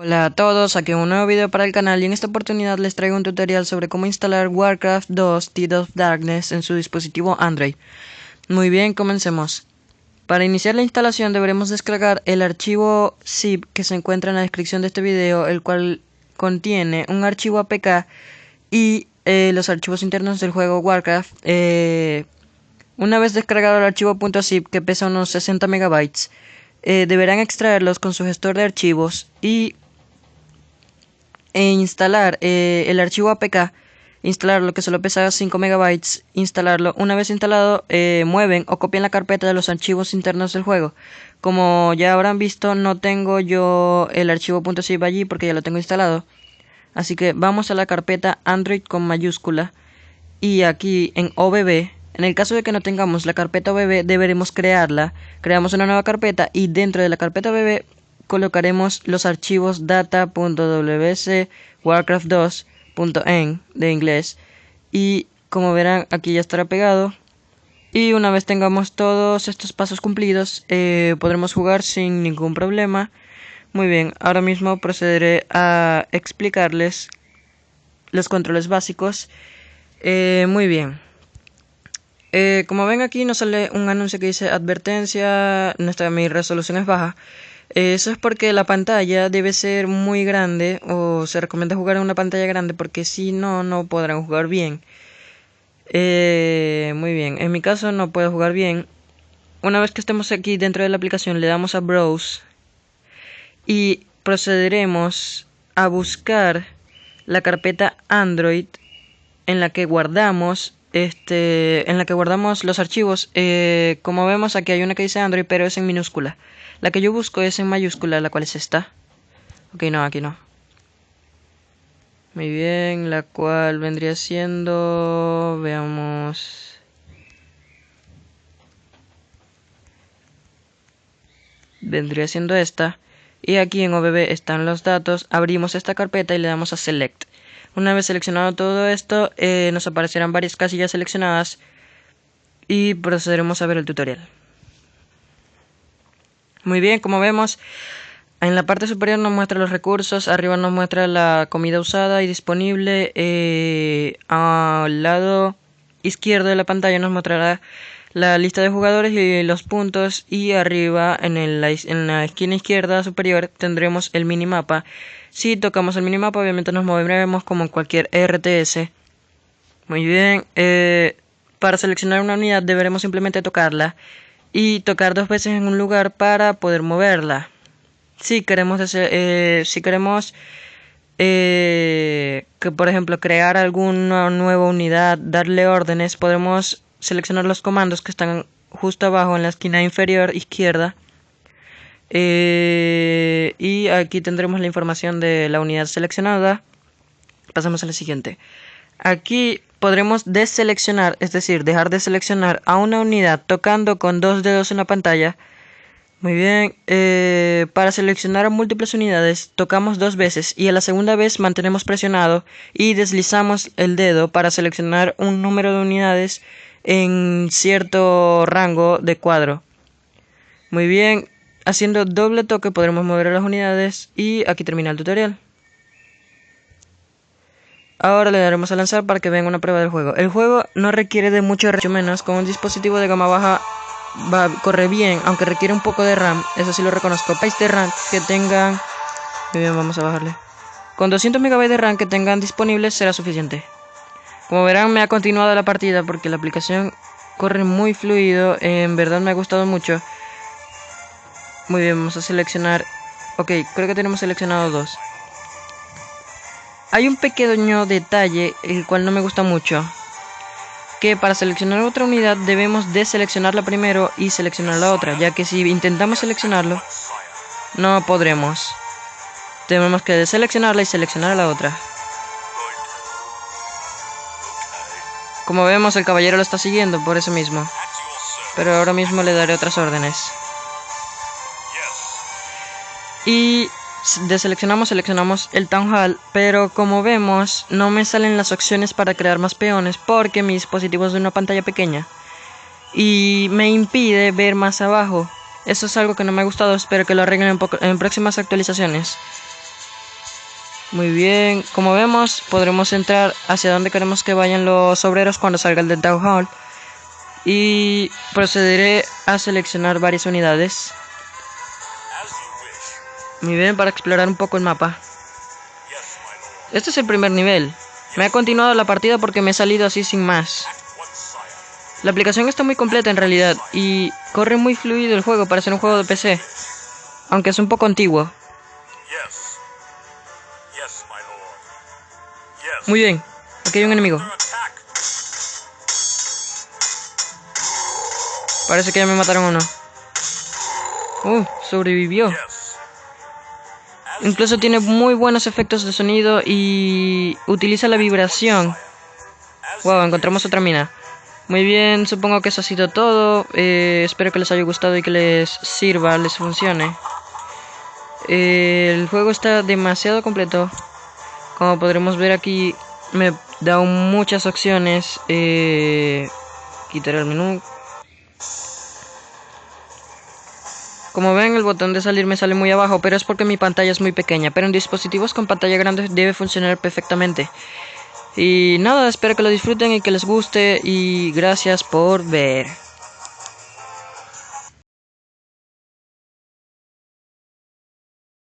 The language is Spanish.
Hola a todos, aquí un nuevo video para el canal y en esta oportunidad les traigo un tutorial sobre cómo instalar Warcraft 2 Tide of Darkness en su dispositivo Android. Muy bien, comencemos. Para iniciar la instalación deberemos descargar el archivo zip que se encuentra en la descripción de este video, el cual contiene un archivo APK y los archivos internos del juego Warcraft. Una vez descargado el archivo .zip, que pesa unos 60 megabytes, deberán extraerlos con su gestor de archivos e instalar el archivo APK, instalarlo que solo pesa 5 megabytes, instalarlo. Una vez instalado, mueven o copian la carpeta de los archivos internos del juego. Como ya habrán visto, no tengo yo el archivo .zip allí porque ya lo tengo instalado. Así que vamos a la carpeta Android con mayúscula y aquí en OBB. En el caso de que no tengamos la carpeta OBB, deberemos crearla. Creamos una nueva carpeta y dentro de la carpeta OBB colocaremos los archivos data.wc warcraft2.en de inglés, y como verán aquí ya estará pegado. Y una vez tengamos todos estos pasos cumplidos, podremos jugar sin ningún problema. Muy bien, ahora mismo procederé a explicarles los controles básicos. Muy bien. Como ven aquí nos sale un anuncio que dice advertencia, mi resolución es baja. Eso es porque la pantalla debe ser muy grande, o se recomienda jugar en una pantalla grande porque si no, no podrán jugar bien. Muy bien, en mi caso no puedo jugar bien. Una vez que estemos aquí dentro de la aplicación le damos a Browse y procederemos a buscar la carpeta Android en la que guardamos los archivos. Como vemos aquí hay una que dice Android pero es en minúscula. La que yo busco es en mayúscula, la cual es esta. Ok, no, aquí no. Muy bien, la cual vendría siendo, veamos, vendría siendo esta. Y aquí en OBB están los datos. Abrimos esta carpeta y le damos a Select. Una vez seleccionado todo esto, nos aparecerán varias casillas seleccionadas y procederemos a ver el tutorial. Muy bien, como vemos, en la parte superior nos muestra los recursos, arriba nos muestra la comida usada y disponible. Al lado izquierdo de la pantalla nos mostrará la lista de jugadores y los puntos, y arriba en la esquina izquierda superior tendremos el minimapa. Si tocamos el minimapa, obviamente nos moveremos como en cualquier RTS. Muy bien, para seleccionar una unidad deberemos simplemente tocarla y tocar dos veces en un lugar para poder moverla. Si queremos que por ejemplo crear alguna nueva unidad, darle órdenes, podremos seleccionar los comandos que están justo abajo en la esquina inferior izquierda. Y aquí tendremos la información de la unidad seleccionada. Pasamos a la siguiente. Aquí podremos deseleccionar, es decir, dejar de seleccionar a una unidad tocando con dos dedos en la pantalla. Muy bien, para seleccionar a múltiples unidades tocamos dos veces y a la segunda vez mantenemos presionado y deslizamos el dedo para seleccionar un número de unidades en cierto rango de cuadro. Muy bien, haciendo doble toque podremos mover a las unidades y aquí termina el tutorial. Ahora le daremos a lanzar para que vean una prueba del juego. El juego no requiere de mucho menos, con un dispositivo de gama baja corre bien, aunque requiere un poco de RAM, eso sí lo reconozco. País de RAM que tengan, muy bien, vamos a bajarle. Con 200 MB de RAM que tengan disponibles será suficiente. Como verán, me ha continuado la partida porque la aplicación corre muy fluido, en verdad me ha gustado mucho. Muy bien, vamos a seleccionar. Ok, creo que tenemos seleccionado dos. Hay un pequeño detalle el cual no me gusta mucho, que para seleccionar otra unidad debemos deseleccionarla primero y seleccionar la otra, ya que si intentamos seleccionarlo no podremos. Tenemos que deseleccionarla y seleccionar a la otra. Como vemos, el caballero lo está siguiendo por eso mismo, pero ahora mismo le daré otras órdenes. Y seleccionamos el Town Hall, pero como vemos no me salen las opciones para crear más peones porque mi dispositivo es de una pantalla pequeña y me impide ver más abajo. Eso es algo que no me ha gustado, espero que lo arreglen en próximas actualizaciones. Muy bien, como vemos, podremos entrar hacia donde queremos que vayan los obreros cuando salga el Town Hall. Y procederé a seleccionar varias unidades. Muy bien, para explorar un poco el mapa. Este es el primer nivel. Me ha continuado la partida porque me he salido así sin más. La aplicación está muy completa en realidad y corre muy fluido el juego para ser un juego de PC, aunque es un poco antiguo. Muy bien, aquí hay un enemigo. Parece que ya me mataron uno. Sobrevivió. Incluso tiene muy buenos efectos de sonido y utiliza la vibración. Wow, encontramos otra mina. Muy bien, supongo que eso ha sido todo. Espero que les haya gustado y que les sirva, les funcione. El juego está demasiado completo. Como podremos ver aquí, me da muchas opciones. Quitaré el menú. Como ven, el botón de salir me sale muy abajo, pero es porque mi pantalla es muy pequeña. Pero en dispositivos con pantalla grande debe funcionar perfectamente. Y nada, espero que lo disfruten y que les guste. Y gracias por ver.